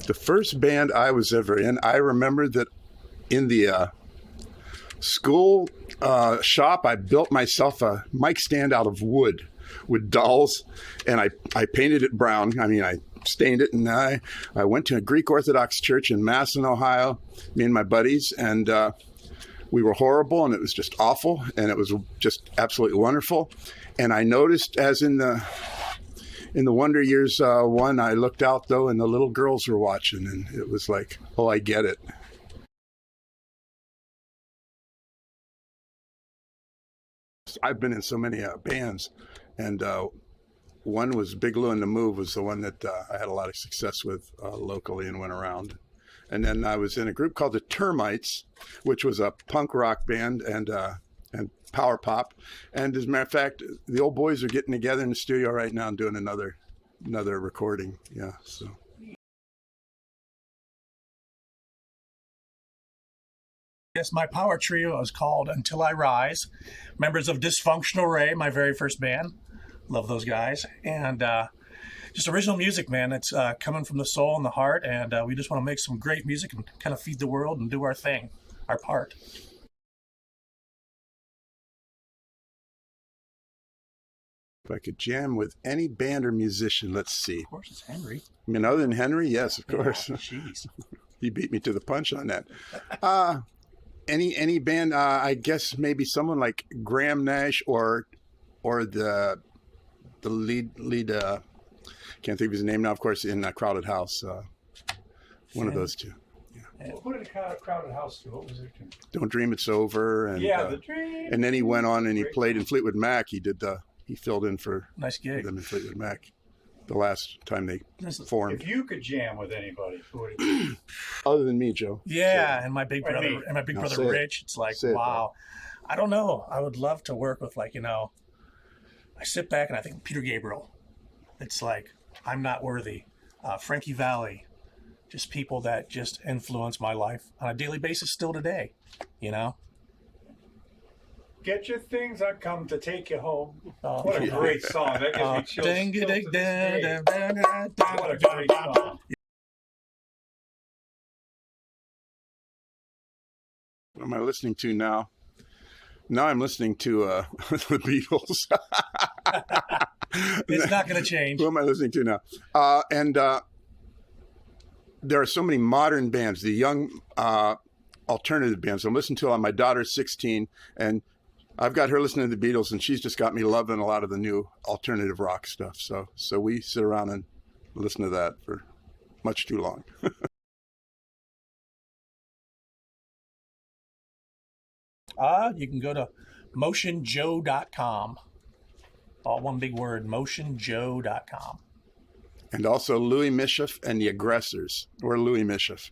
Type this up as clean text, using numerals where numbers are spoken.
The first band I was ever in, I remember that in the school shop, I built myself a mic stand out of wood with dolls, and I painted it brown. I mean, I stained it, and I went to a Greek Orthodox church in Masson, Ohio, me and my buddies, and we were horrible, and it was just awful, and it was just absolutely wonderful. And I noticed, as in the Wonder Years one, I looked out, though, and the little girls were watching, and it was like, oh, I get it. I've been in so many bands, and one was Big Lou and the Move was the one that I had a lot of success with locally and went around. And then I was in a group called the Termites, which was a punk rock band and power pop. And as a matter of fact, the old boys are getting together in the studio right now and doing another recording. Yeah, so. Yes, my power trio is called Until I Rise. Members of Dysfunctional Ray, my very first band. Love those guys. And just original music, man. It's coming from the soul and the heart. And we just want to make some great music and kind of feed the world and do our thing, our part. If I could jam with any band or musician, let's see. Of course, it's Henry. I mean, other than Henry, yes, of course. Yeah, jeez. He beat me to the punch on that. Any band, I guess maybe someone like Graham Nash or the lead can't think of his name now, of course, in Crowded House. One of those two. Yeah. Well, who did Crowded House do? What was it? Don't Dream It's Over. And, the Dream. And then he went on and he played in Fleetwood Mac. He filled in for nice gig. Them in Fleetwood Mac the last time they formed. If you could jam with anybody, who would it be? Other than me, Joe. Yeah, and my big brother Rich. It's like, wow. I don't know. I would love to work with, like, I sit back and I think Peter Gabriel. It's like, I'm not worthy. Frankie Valli. Just people that just influence my life on a daily basis still today, Get your things, I come to take you home. What a great song. That gives me chills. What a great song. What am I listening to now? Now I'm listening to the Beatles. It's not going to change. What am I listening to now? And there are so many modern bands, the young alternative bands. I'm listening to my daughter's 16, and I've got her listening to the Beatles, and she's just got me loving a lot of the new alternative rock stuff. So we sit around and listen to that for much too long. You can go to motionjoe.com. All one big word, motionjoe.com. And also Louis Mischeff and the Aggressors. We're Louis Mischeff.